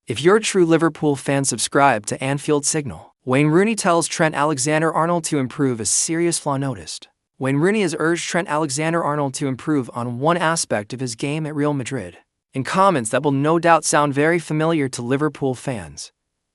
If you're a true Liverpool fan, subscribe to Anfield Signal. Wayne Rooney tells Trent Alexander-Arnold to improve a serious flaw noticed. Wayne Rooney has urged Trent Alexander-Arnold to improve on one aspect of his game at Real Madrid. In comments that will no doubt sound very familiar to Liverpool fans,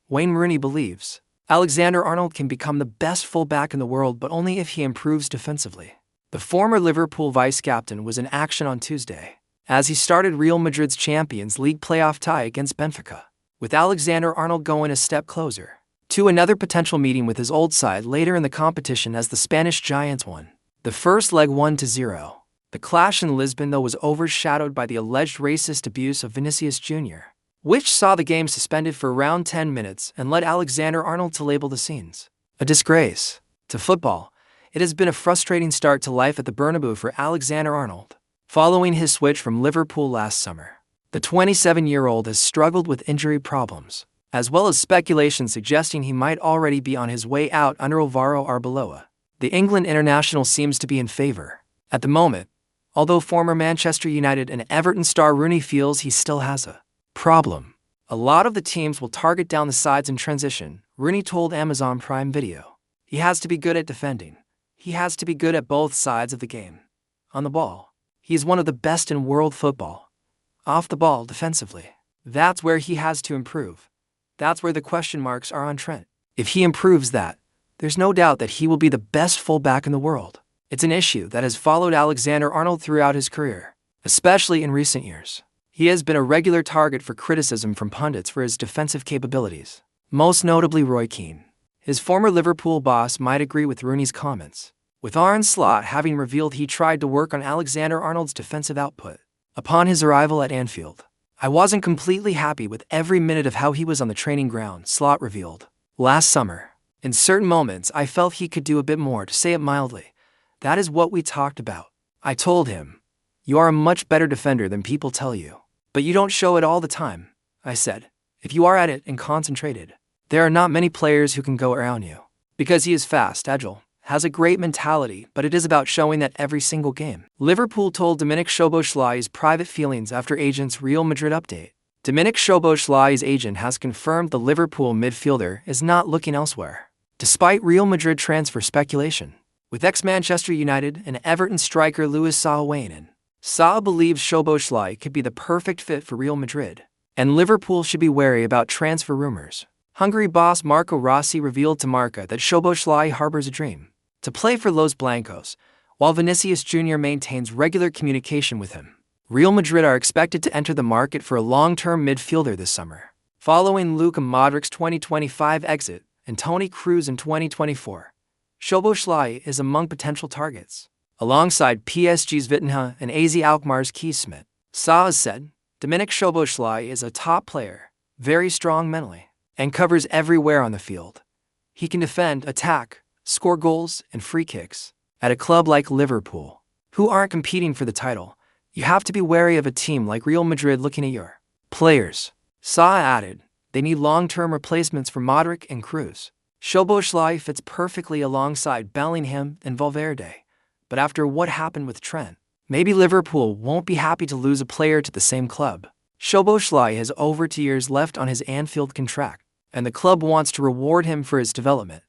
Wayne Rooney believes Alexander-Arnold can become the best fullback in the world, but only if he improves defensively. The former Liverpool vice-captain was in action on Tuesday, as he started Real Madrid's Champions League playoff tie against Benfica, with Alexander-Arnold going a step closer to another potential meeting with his old side later in the competition as the Spanish Giants won the first leg 1-0. The clash in Lisbon, though, was overshadowed by the alleged racist abuse of Vinicius Jr., which saw the game suspended for around 10 minutes and led Alexander-Arnold to label the scenes a disgrace to football. It has been a frustrating start to life at the Bernabeu for Alexander-Arnold. Following his switch from Liverpool last summer, the 27-year-old has struggled with injury problems, as well as speculation suggesting he might already be on his way out under Alvaro Arbeloa. The England international seems to be in favour at the moment, although former Manchester United and Everton star Rooney feels he still has a problem. A lot of the teams will target down the sides in transition, Rooney told Amazon Prime Video. He has to be good at defending. He has to be good at both sides of the game. On the ball, he is one of the best in world football. Off the ball, defensively, that's where he has to improve. That's where the question marks are on Trent. If he improves that, there's no doubt that he will be the best fullback in the world. It's an issue that has followed Alexander-Arnold throughout his career, especially in recent years. He has been a regular target for criticism from pundits for his defensive capabilities, most notably Roy Keane. His former Liverpool boss might agree with Rooney's comments, with Arne Slot having revealed he tried to work on Alexander-Arnold's defensive output upon his arrival at Anfield. "I wasn't completely happy with every minute of how he was on the training ground," Slot revealed. "Last summer, in certain moments, I felt he could do a bit more, to say it mildly. That is what we talked about. I told him, 'You are a much better defender than people tell you, but you don't show it all the time.' I said, 'If you are at it and concentrated, there are not many players who can go around you. Because he is fast, agile, has a great mentality, but it is about showing that every single game." Liverpool told Dominik Szoboszlai's private feelings after agent's Real Madrid update. Dominik Szoboszlai's agent has confirmed the Liverpool midfielder is not looking elsewhere, despite Real Madrid transfer speculation, with ex-Manchester United and Everton striker Luis Saha weighing in. Saha believes Szoboszlai could be the perfect fit for Real Madrid, and Liverpool should be wary about transfer rumors. Hungary boss Marco Rossi revealed to Marca that Szoboszlai harbors a dream to play for Los Blancos, while Vinicius Jr. maintains regular communication with him. Real Madrid are expected to enter the market for a long-term midfielder this summer, following Luka Modric's 2025 exit and Toni Kroos in 2024. Szoboszlai is among potential targets, alongside PSG's Vitinha and AZ Alkmaar's Kees Smit. Saha said, "Dominik Szoboszlai is a top player, very strong mentally, and covers everywhere on the field. He can defend, attack, score goals and free kicks. At a club like Liverpool, who aren't competing for the title, you have to be wary of a team like Real Madrid looking at your players." Saha added, "They need long-term replacements for Modric and Kroos. Szoboszlai fits perfectly alongside Bellingham and Valverde, but after what happened with Trent, maybe Liverpool won't be happy to lose a player to the same club." Szoboszlai has over 2 years left on his Anfield contract, and the club wants to reward him for his development.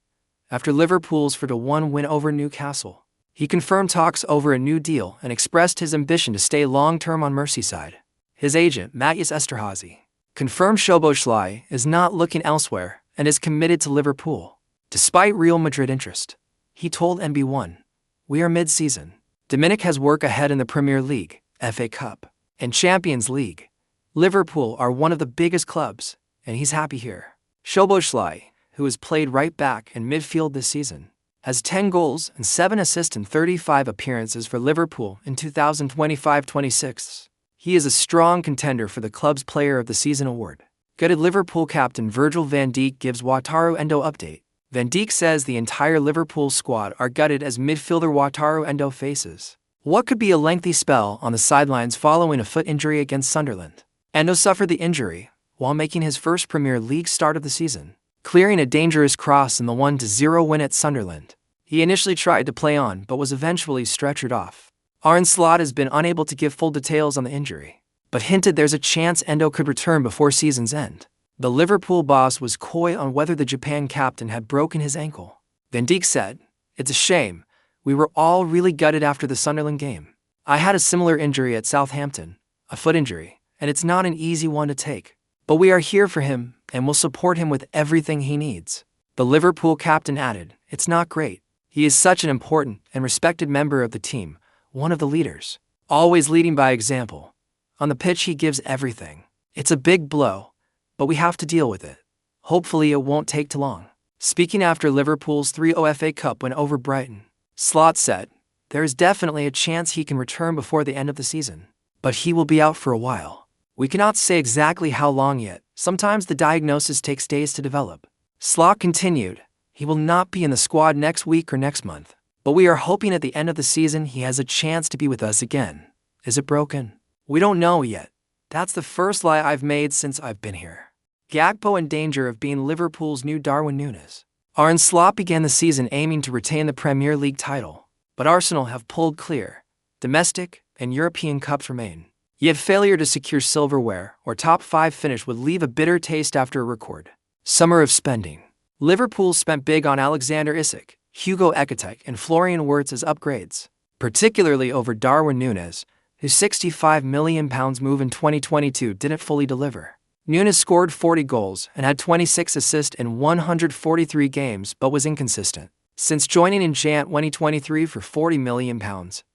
After Liverpool's 4-1 win over Newcastle, he confirmed talks over a new deal and expressed his ambition to stay long-term on Merseyside. His agent, Matthias Esterhazy, confirmed Szoboszlai is not looking elsewhere and is committed to Liverpool, despite Real Madrid interest. He told NB1, "We are mid-season. Dominik has work ahead in the Premier League, FA Cup, and Champions League. Liverpool are one of the biggest clubs, and he's happy here." Szoboszlai, who has played right back and midfield this season, has 10 goals and 7 assists in 35 appearances for Liverpool in 2025-26. He is a strong contender for the club's Player of the Season award. Gutted Liverpool captain Virgil van Dijk gives Wataru Endo update. Van Dijk says the entire Liverpool squad are gutted as midfielder Wataru Endo faces what could be a lengthy spell on the sidelines following a foot injury against Sunderland. Endo suffered the injury while making his first Premier League start of the season, clearing a dangerous cross in the 1-0 win at Sunderland. He initially tried to play on but was eventually stretchered off. Arne Slot has been unable to give full details on the injury, but hinted there's a chance Endo could return before season's end. The Liverpool boss was coy on whether the Japan captain had broken his ankle. Then Dijk said, "It's a shame. We were all really gutted after the Sunderland game. I had a similar injury at Southampton, a foot injury, and it's not an easy one to take. But we are here for him and will support him with everything he needs." The Liverpool captain added, "It's not great. He is such an important and respected member of the team, one of the leaders, always leading by example. On the pitch he gives everything. It's a big blow, but we have to deal with it. Hopefully it won't take too long." Speaking after Liverpool's 3-0 FA Cup win over Brighton, Slot said, "There is definitely a chance he can return before the end of the season, but he will be out for a while. We cannot say exactly how long yet. Sometimes the diagnosis takes days to develop." Slot continued, "He will not be in the squad next week or next month, but we are hoping at the end of the season he has a chance to be with us again. Is it broken? We don't know yet. That's the first lie I've made since I've been here." Gakpo in danger of being Liverpool's new Darwin Núñez. Arne Slot began the season aiming to retain the Premier League title, but Arsenal have pulled clear. Domestic and European Cups remain. Yet failure to secure silverware or top 5 finish would leave a bitter taste after a record summer of spending. Liverpool spent big on Alexander Isak, Hugo Ekitike, and Florian Wirtz as upgrades, particularly over Darwin Núñez, whose £65 million move in 2022 didn't fully deliver. Núñez scored 40 goals and had 26 assists in 143 games but was inconsistent. Since joining in Jan 2023 for £40 million,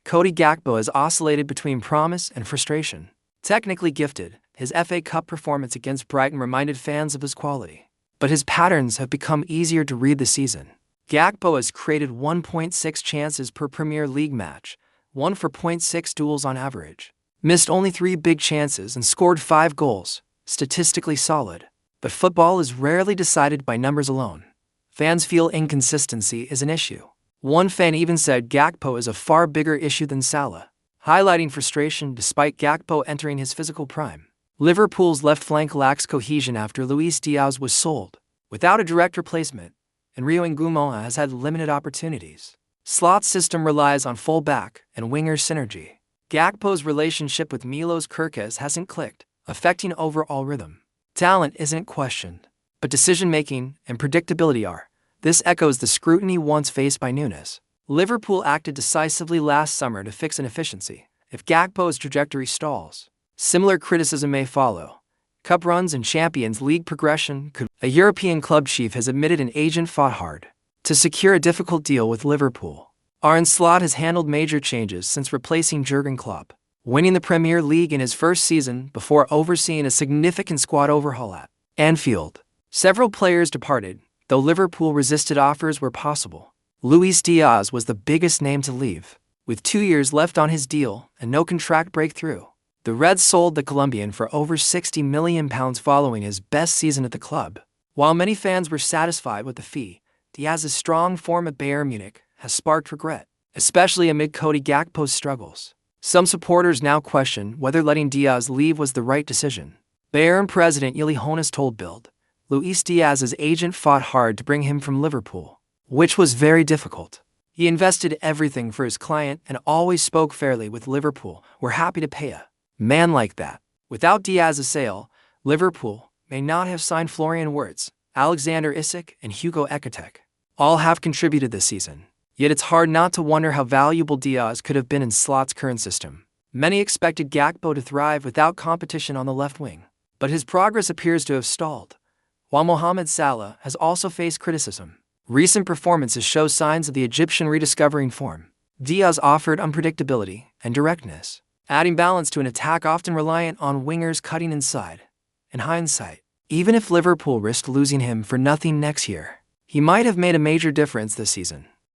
Cody Gakpo has oscillated between promise and frustration. Technically gifted, his FA Cup performance against Brighton reminded fans of his quality. But his patterns have become easier to read this season. Gakpo has created 1.6 chances per Premier League match, 1 for 0.6 duels on average. Missed only 3 big chances and scored 5 goals, statistically solid. But football is rarely decided by numbers alone. Fans feel inconsistency is an issue. One fan even said Gakpo is a far bigger issue than Salah, highlighting frustration despite Gakpo entering his physical prime. Liverpool's left flank lacks cohesion after Luis Diaz was sold, without a direct replacement, and Rio Nguema has had limited opportunities. Slot's system relies on full-back and winger synergy. Gakpo's relationship with Milos Kerkez hasn't clicked, affecting overall rhythm. Talent isn't questioned, but decision-making and predictability are. This echoes the scrutiny once faced by Núñez. Liverpool acted decisively last summer to fix inefficiency. If Gakpo's trajectory stalls, similar criticism may follow. Cup runs and Champions League progression could. A European club chief has admitted an agent fought hard to secure a difficult deal with Liverpool. Arne Slot has handled major changes since replacing Jurgen Klopp, winning the Premier League in his first season before overseeing a significant squad overhaul at Anfield. Several players departed, though Liverpool resisted offers where possible. Luis Diaz was the biggest name to leave, with 2 years left on his deal and no contract breakthrough. The Reds sold the Colombian for over £60 million following his best season at the club. While many fans were satisfied with the fee, Diaz's strong form at Bayern Munich has sparked regret, especially amid Cody Gakpo's struggles. Some supporters now question whether letting Diaz leave was the right decision. Bayern president Uli Hoeneß told Bild, Luis Diaz's agent fought hard to bring him from Liverpool, which was very difficult. He invested everything for his client and always spoke fairly with Liverpool. We're happy to pay a man like that. Without Diaz's sale, Liverpool may not have signed Florian Wirtz, Alexander Isak, and Hugo Ekitike. All have contributed this season. Yet it's hard not to wonder how valuable Diaz could have been in Slot's current system. Many expected Gakpo to thrive without competition on the left wing, but his progress appears to have stalled. While Mohamed Salah has also faced criticism, recent performances show signs of the Egyptian rediscovering form. Diaz offered unpredictability and directness, adding balance to an attack often reliant on wingers cutting inside. In hindsight, even if Liverpool risked losing him for nothing next year, he might have made a major difference this season.